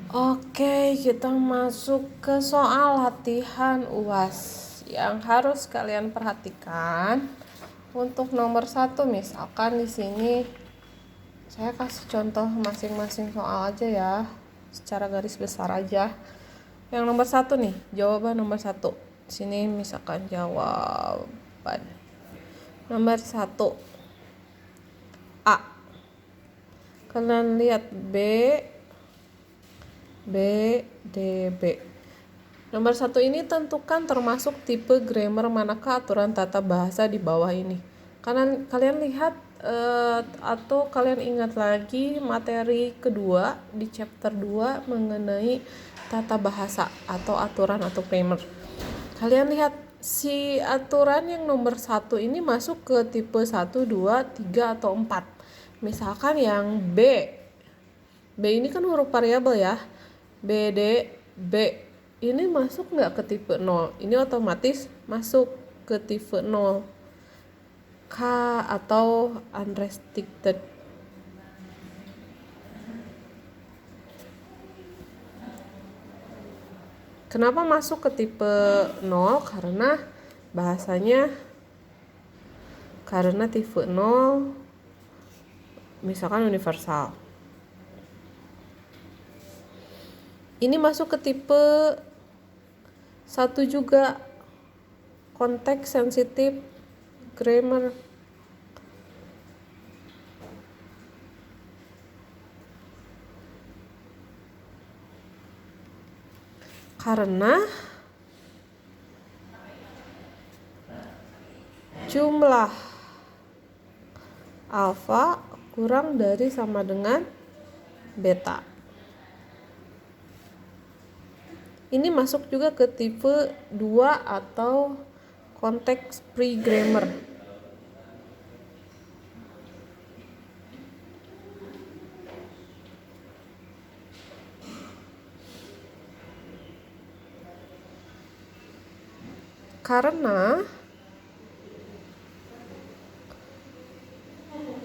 Oke, kita masuk ke soal latihan UAS yang harus kalian perhatikan. Untuk nomor 1, misalkan di sini saya kasih contoh masing-masing soal aja ya, secara garis besar aja. Yang nomor 1 nih, jawaban nomor 1. Sini misalkan jawaban nomor 1 A. Kalian lihat B, D, B. Nomor 1 ini tentukan termasuk tipe grammar manakah aturan tata bahasa di bawah ini. Kalian lihat atau kalian ingat lagi materi kedua di chapter 2 mengenai tata bahasa atau aturan atau grammar. Kalian lihat si aturan yang nomor 1 ini masuk ke tipe 1, 2, 3 atau 4. Misalkan yang B ini kan huruf variabel ya. B, D, B ini masuk nggak ke tipe 0? Ini otomatis masuk ke tipe 0. K atau unrestricted. Kenapa masuk ke tipe 0? Karena tipe 0 misalkan universal. Ini masuk ke tipe 1 juga, konteks sensitif grammar. Karena jumlah alfa kurang dari sama dengan beta. Ini masuk juga ke tipe 2 atau konteks pre-grammar. Karena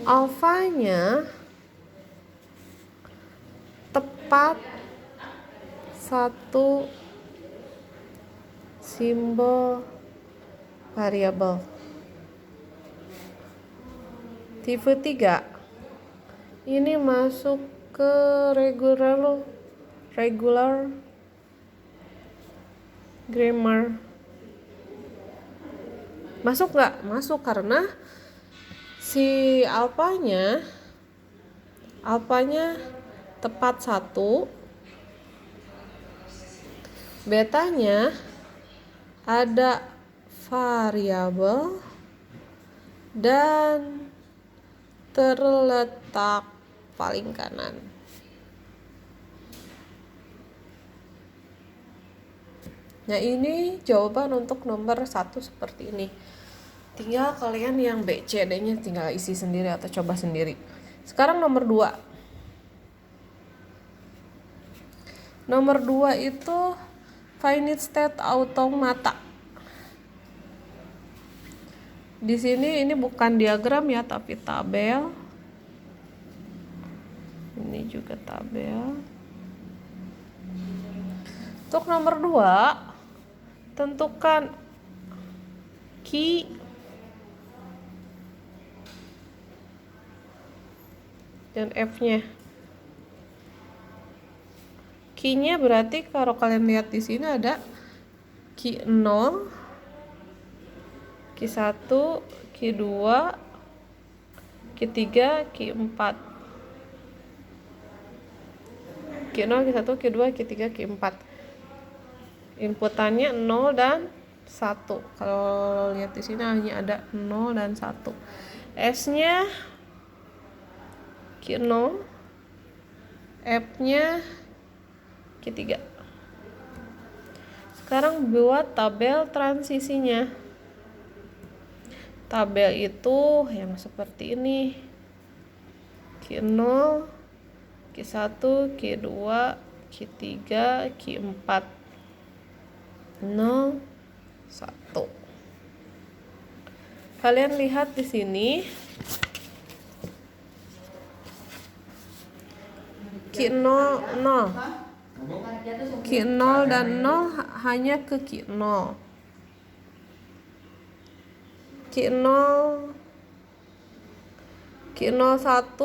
alfanya tepat satu simbol variabel. Tipe 3 ini masuk ke regular grammar. Masuk nggak? Masuk karena si alfanya tepat 1, betanya ada variabel dan terletak paling kanan. Nah, ini jawaban untuk nomor 1 seperti ini. Tinggal kalian yang B, C, D-nya tinggal isi sendiri atau coba sendiri. Sekarang nomor 2. Nomor 2 itu finite state automata. Di sini ini bukan diagram ya, tapi tabel. Ini juga tabel. Untuk nomor 2, tentukan key dan F-nya. Key-nya berarti kalau kalian lihat di sini ada key 0, key 1, key 2, key 3, key 4. Key 0, key 1, key 2, key 3, key 4. Inputannya 0 dan 1. Kalau lihat di sini hanya ada 0 dan 1. S-nya key 0, F-nya key 3. Sekarang buat tabel transisinya. Tabel itu yang seperti ini. Key 0, key 1, key 2, key 3, key 4. 0, 1. Kalian lihat di sini key 0, 0. Q0 dan 0 hanya ke Q0. Q0 Q01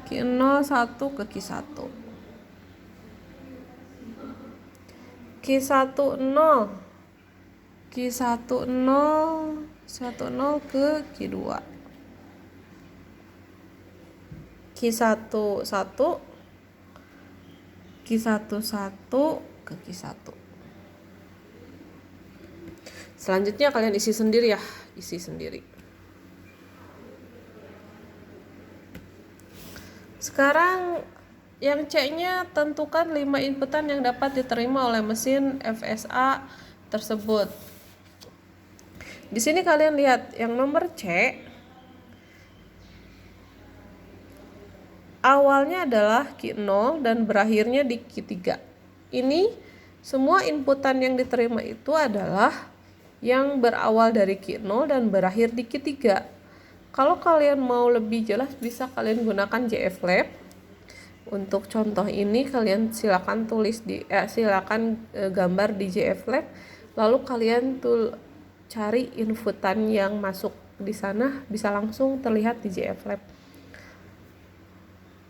Q01 ke Q1. Q10 Q10 ke Q2. Q11 ke Q1. Selanjutnya kalian isi sendiri ya, isi sendiri. Sekarang yang C-nya tentukan 5 inputan yang dapat diterima oleh mesin FSA tersebut. Di sini kalian lihat yang nomor C awalnya adalah Q0 dan berakhirnya di Q3. Ini semua inputan yang diterima itu adalah yang berawal dari Q0 dan berakhir di Q3. Kalau kalian mau lebih jelas bisa kalian gunakan JFlab. Untuk contoh ini kalian silakan gambar di JFlab, lalu kalian cari inputan yang masuk di sana bisa langsung terlihat di JFlab.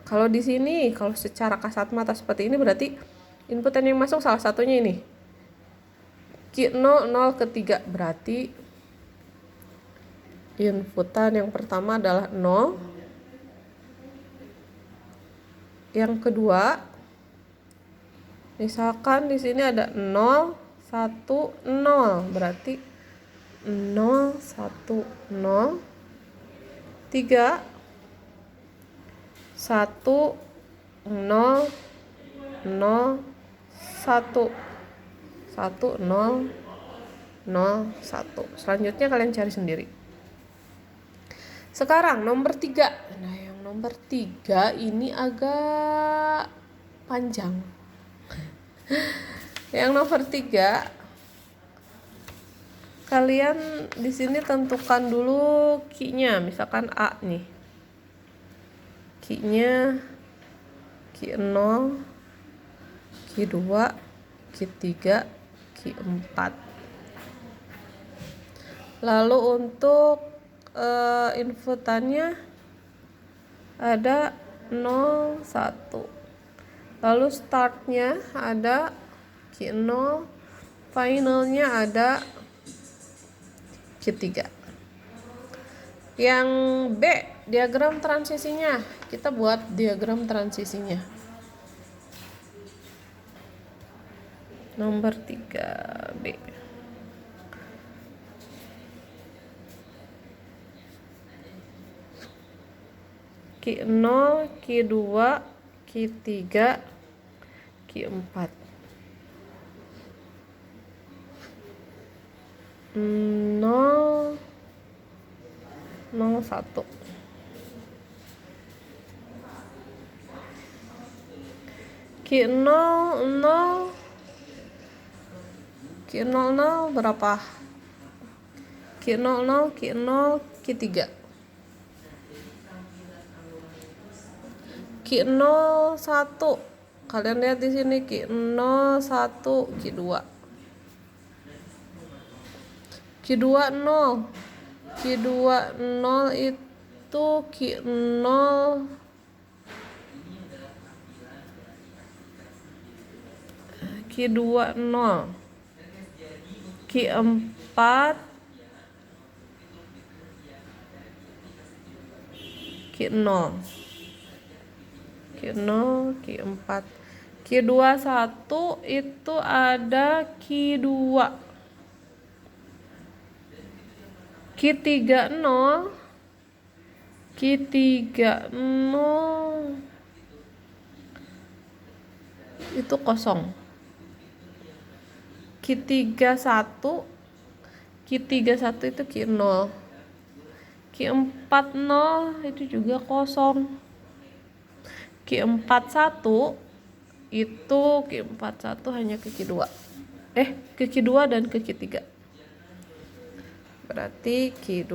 Kalau di sini, kalau secara kasat mata seperti ini berarti inputan yang masuk salah satunya ini. Q0 0 ke 3 berarti inputan yang pertama adalah 0. Yang kedua, misalkan di sini ada 0 1 0 berarti 0 1 0 3 1 0 0 1 1 0 0 1. Selanjutnya kalian cari sendiri. Sekarang nomor 3. Nah, yang nomor 3 ini agak panjang. Yang nomor 3 kalian di sini tentukan dulu key-nya, misalkan A nih. Key-nya Q0, Q2, Q3, Q4. Lalu untuk inputannya ada 0 1. Lalu startnya ada Q0, finalnya ada Q3. Yang B, diagram transisinya. Kita buat diagram transisinya. Nomor 3B. Q0, Q2, Q3, Q4. 0 0 1. Q0 0 Q00 berapa? Q00 Q0 Q3. Q01 kalian lihat di sini Q01 Q2. Q20 itu Q0 Q20 Q4 Q0 Q4. Q21 itu ada Q2. Q30 itu kosong. Q31 itu Q0. Q40 itu juga kosong. Q41 itu Q41 hanya ke Q2. Ke Q2 dan ke Q3. Berarti Q2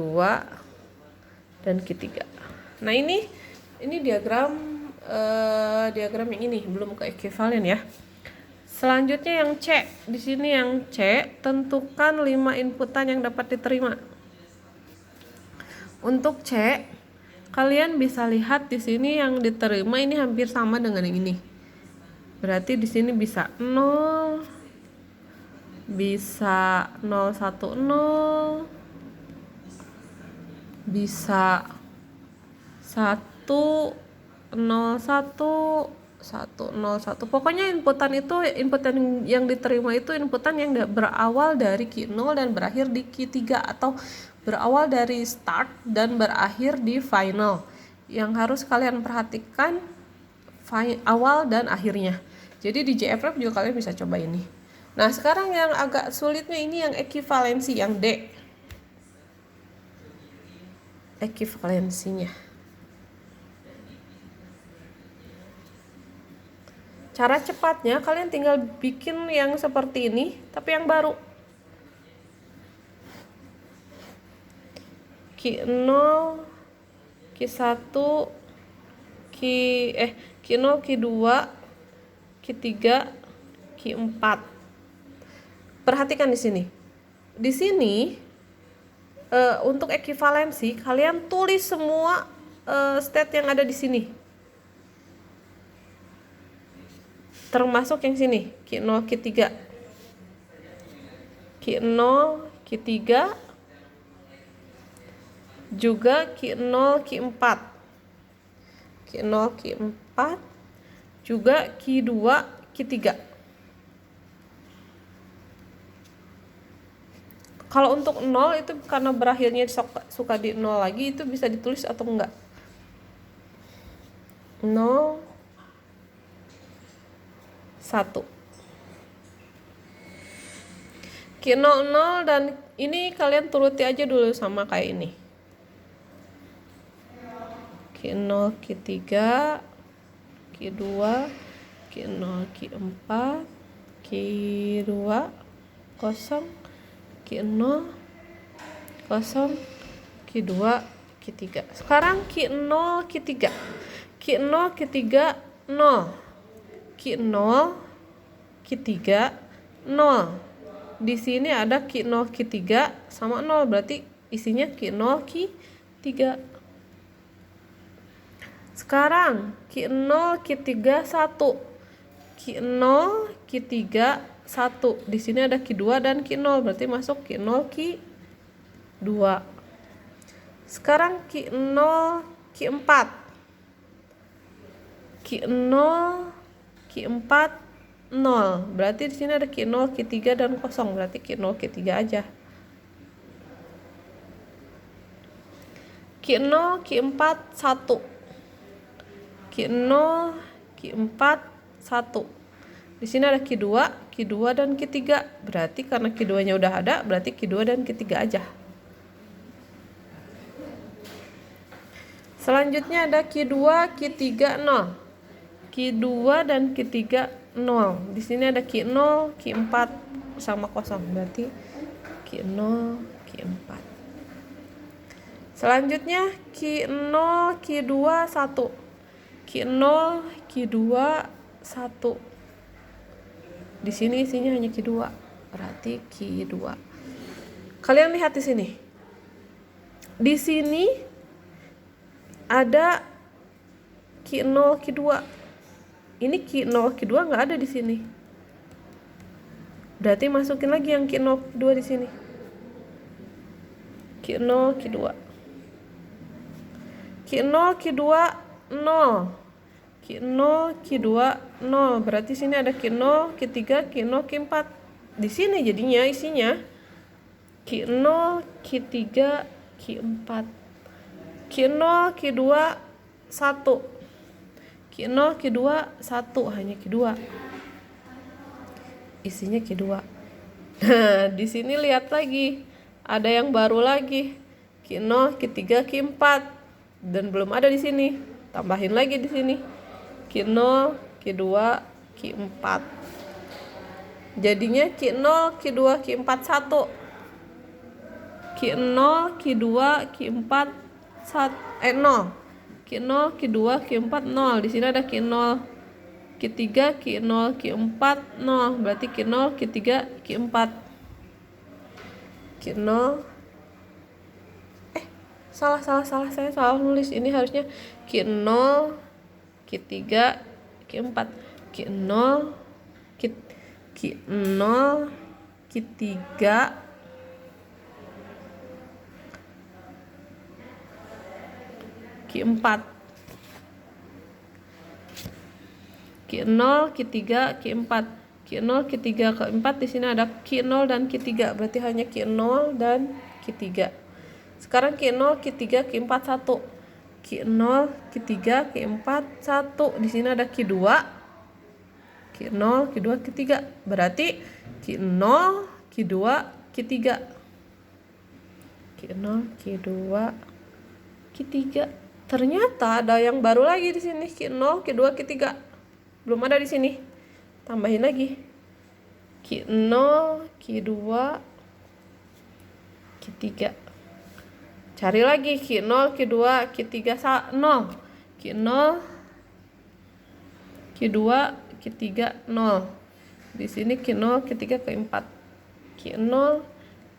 dan Q3. Nah, ini diagram diagram yang ini, belum ke ekuivalen ya. Selanjutnya yang C. Di sini yang C, tentukan 5 inputan yang dapat diterima. Untuk C, kalian bisa lihat di sini yang diterima ini hampir sama dengan yang ini. Berarti di sini bisa 0, bisa 010, bisa 101, 101. Pokoknya inputan yang diterima itu inputan yang berawal dari Q0 dan berakhir di Q3, atau berawal dari start dan berakhir di final. Yang harus kalian perhatikan awal dan akhirnya. Jadi di JFrag juga kalian bisa coba ini. Nah, sekarang yang agak sulitnya ini yang ekuivalensi, yang D. Ekuivalensinya. Cara cepatnya kalian tinggal bikin yang seperti ini, tapi yang baru. Q0, Q1, Q0, Q2, Q3, Q4. Perhatikan di sini. Di sini untuk ekuivalensi kalian tulis semua state yang ada di sini. Termasuk yang sini, Q0, Q3. Q0, Q3, juga Q0, Q4. Q0, Q4, juga Q2, Q3. Kalau untuk 0 itu karena berakhirnya suka di 0 lagi, itu bisa ditulis atau enggak. 0, 1. Q00 dan ini kalian turuti aja dulu sama kayak ini. Q0, Q3, Q2, Q0, Q4, Q2, 0, Q0, 0, Q2, Q3. Sekarang Q0, Q3. Q0, Q3, 0. Q0, Q3, 0. Di sini ada Q0, Q3 sama 0, berarti isinya Q0, Q3. Sekarang Q0, Q3, 1. Q0, Q3, 1. Di sini ada Q2 dan Q0, berarti masuk Q0, Q2. Sekarang Q0, Q4. Q0, Q4, 0. Berarti di sini ada Q0, Q3 dan 0. Berarti Q0, Q3 aja. Q0, Q4, 1. Q0, Q4, 1. Di sini ada Q2, Q2 dan Q3. Berarti karena Q2-nya udah ada, berarti Q2 dan Q3 aja. Selanjutnya ada Q2, Q3, 0. Q2 dan Q3, 0. Di sini ada Q0, Q4 sama 0. Berarti Q0, Q4. Selanjutnya Q0, Q2, 1. Q0, Q2, 1. Di sini isinya hanya Q2. Berarti Q2. Kalian lihat di sini. Di sini ada Q0, Q2. Ini Q0, Q2 nggak ada di sini. Berarti masukin lagi yang Q0, Q2 di sini. Q0, Q2. Q0, Q2, 0. Q0, Q2, 0. Berarti sini ada Q0, Q3, Q0, Q4. Di sini jadinya isinya Q0, Q3, Q4. Q0, Q2, 1. Q0, Q2, 1. Hanya Q2. Isinya Q2. Nah, di sini lihat lagi. Ada yang baru lagi. Q0, Q3, Q4. Dan belum ada di sini. Tambahin lagi di sini. Q0, Q2, Q4. Jadinya Q0, Q2, Q4, 1. Q0, Q2, Q4, 0. Q0, Q2, Q4, 0. Di sini ada Q0, Q3, Q0, Q4, 0. Berarti Q0, Q3, Q4. Q0. Salah. Saya salah nulis. Ini harusnya Q0, Q3, Q4. Q0, Q0, Q3, Q4. Q0, Q3, Q4. Q0, Q3, Q4. Di sini ada Q0 dan Q3. Berarti hanya Q0 dan Q3. Sekarang Q0, Q3, Q4, 1. Q0, Q3, Q4, 1. Di sini ada Q2. Q0, Q2, Q3. Berarti Q0, Q2, Q3. Q0, Q2, Q3. Ternyata ada yang baru lagi di sini, Q0, Q2, Q3. Belum ada di sini. Tambahin lagi. Q0, Q2, Q3. Cari lagi Q0, Q2, Q3, 0. Q0, Q2, Q3, 0. Di sini Q0, Q3, Q4. Q0,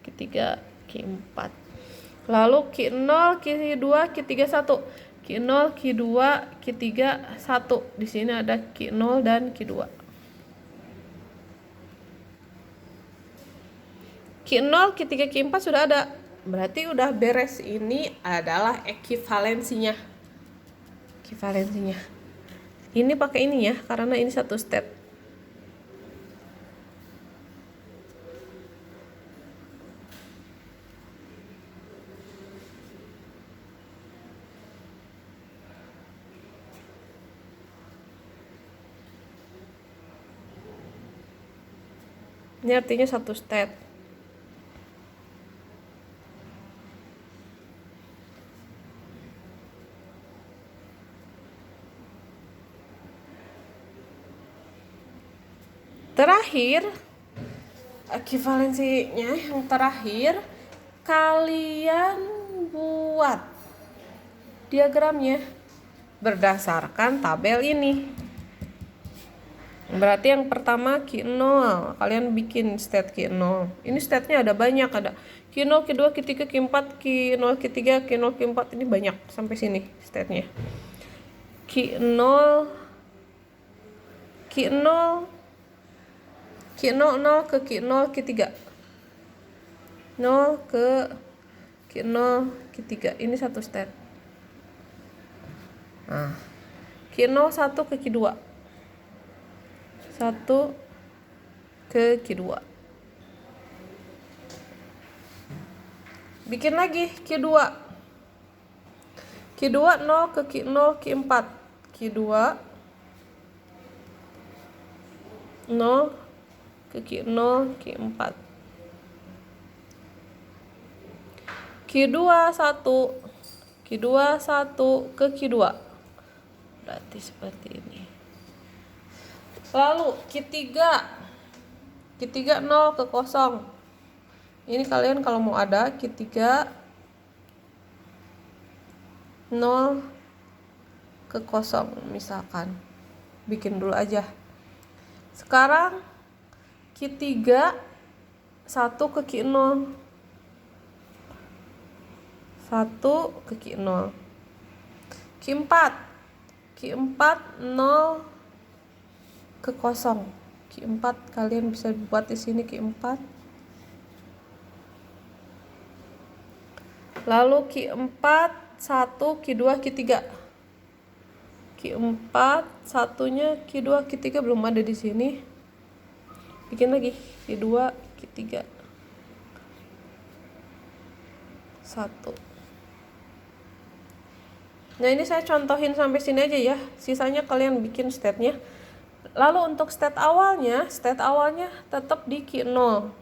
Q3, Q4. Lalu Q0, Q2, Q3, 1. Q0, Q2, Q3, 1. Di sini ada Q0 dan Q2. Q0, Q3, Q4 sudah ada. Berarti udah beres. Ini adalah ekivalensinya. Ini pakai ini ya, karena ini satu step. Ini artinya satu step. Terakhir, ekivalensinya yang terakhir, kalian buat diagramnya berdasarkan tabel ini. Berarti yang pertama Q0, kalian bikin state Q0. Ini state-nya ada banyak, ada Q0, Q2, Q3, Q4, Q0, Q3, Q0, Q4. Ini banyak sampai sini state-nya. Q0, Q0, 0 ke Q0, Q3. 0 ke Q0, Q3. Ini satu state. Nah, Q0 1 ke Q2. 1 ke Q2. Bikin lagi Q2. Q2 0 ke Q0, Q4. Q2 0 ke Q0, Q4. Q2 1. Q2 1 ke Q2. Berarti seperti ini. Lalu Q3 0 ke 0. Ini kalian kalau mau ada Q3 0 ke 0 misalkan. Bikin dulu aja. Sekarang Q3 1 ke Q0. 1 ke Q0. Q4 0 ke 0. Q4 kalian bisa buat di sini Q4. Lalu Q4 1, Q2, Q3. Q4 satunya Q2, Q3 belum ada di sini. Bikin lagi Q2, Q3. 1. Nah, ini saya contohin sampai sini aja ya. Sisanya kalian bikin state-nya. Lalu untuk state awalnya tetap di Q0.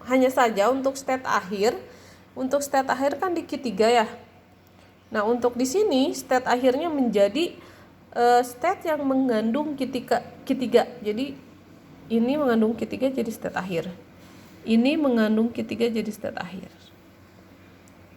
Hanya saja untuk state akhir kan di Q3 ya. Nah, untuk di sini state akhirnya menjadi state yang mengandung Q3. Jadi ini mengandung Q3 jadi state akhir. Ini mengandung Q3 jadi state akhir.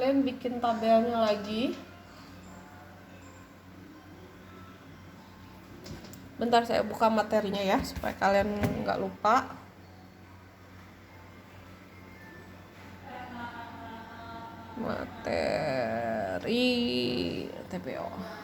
kalian bikin tabelnya lagi. Bentar saya buka materinya ya supaya kalian nggak lupa. Materi TPO.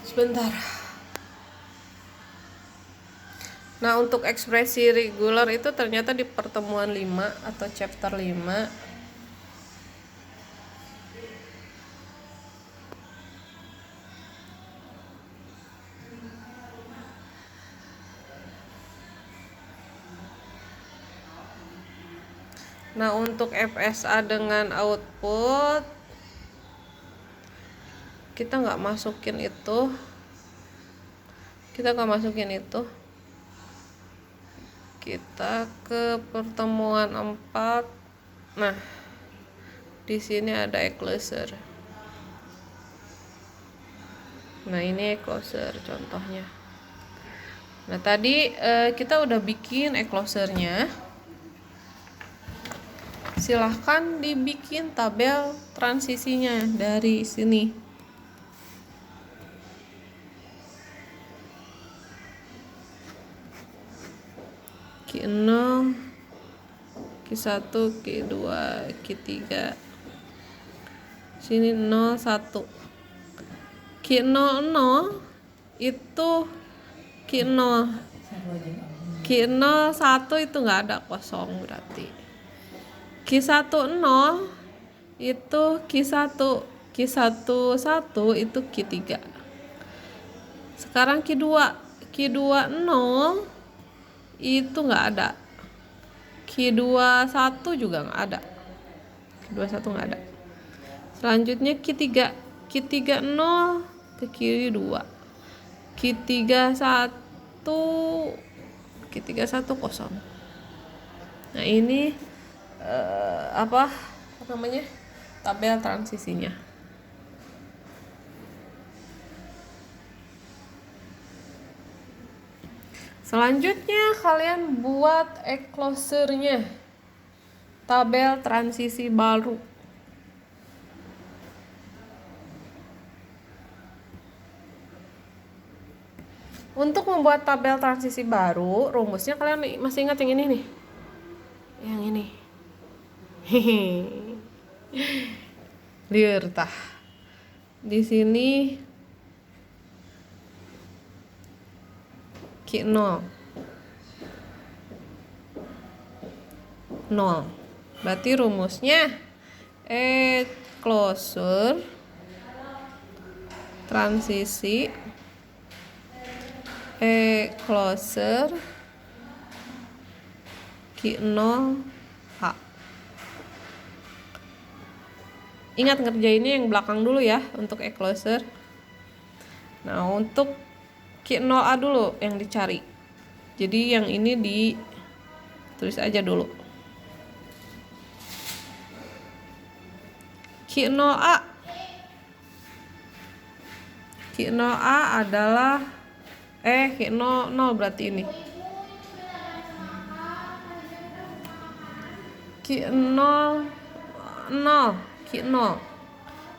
Sebentar. Nah, untuk ekspresi regular itu ternyata di pertemuan 5 atau chapter 5. Nah, untuk FSA dengan output kita nggak masukin itu. Kita ke pertemuan 4. Nah, di sini ada enclosure. Nah, ini enclosure contohnya. Nah, tadi kita udah bikin enclosure-nya. Silahkan dibikin tabel transisinya dari sini. Q0, Q1, Q2, Q3. Sini 0, 1. Q00 itu Q0. Q01 itu nggak ada, kosong berarti. Q10 itu Q1. Q11 itu Q3. Sekarang Q20 itu nggak ada. Q21 juga nggak ada. Q21 nggak ada. Selanjutnya Q30 ke kiri 2. Q31 kosong. Nah, ini apa namanya? Tabel transisinya. Selanjutnya kalian buat enclosure-nya. Tabel transisi baru. Untuk membuat tabel transisi baru, rumusnya kalian masih ingat yang ini nih? Yang ini. Liur tah. Di sini Q0 0. Berarti rumusnya enclosure transisi enclosure Q0A. Ingat ngerjainnya yang belakang dulu ya untuk enclosure. Nah, untuk Q0A dulu yang dicari. Jadi yang ini ditulis aja dulu. Q0A adalah Q00 berarti ini. Q0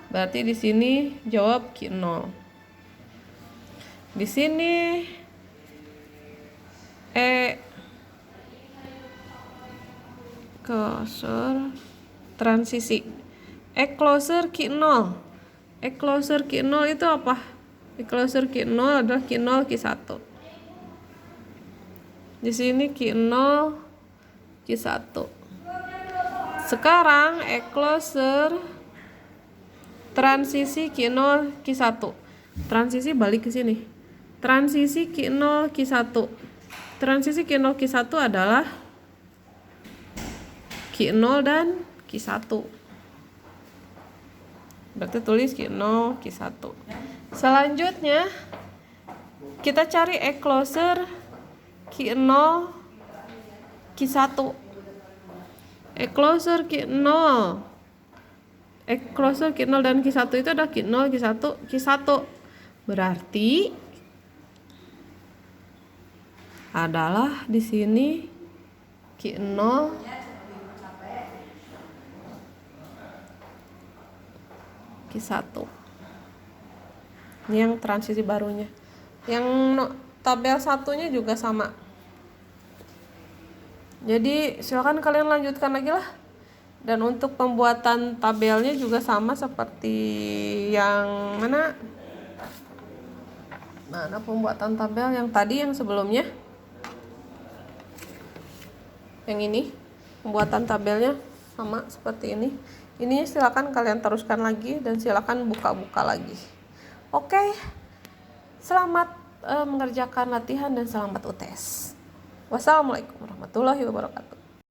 berarti di sini jawab Q0. Di sini enclosure transisi enclosure Q0. Enclosure Q0 itu apa? Enclosure Q0 adalah Q0 Q1. Di sini Q0 Q1. Sekarang enclosure transisi Q0 Q1. Transisi balik ke sini. transisi Q0 Q1. Transisi Q0 Q1 adalah Q0 dan Q1. Berarti tulis Q0 Q1. Selanjutnya kita cari E-closer Q0 Q1. E-closer Q0 dan Q1 itu ada Q0 Q1 Q1. Berarti adalah di sini Q0 Q1. Ini yang transisi barunya. Yang tabel satunya juga sama. Jadi silakan kalian lanjutkan lagi lah. Dan untuk pembuatan tabelnya juga sama seperti yang mana pembuatan tabel yang tadi, yang sebelumnya. Yang ini pembuatan tabelnya sama seperti ini. Ini silakan kalian teruskan lagi dan silakan buka-buka lagi. Oke. Selamat mengerjakan latihan dan selamat UTS. Wassalamualaikum warahmatullahi wabarakatuh.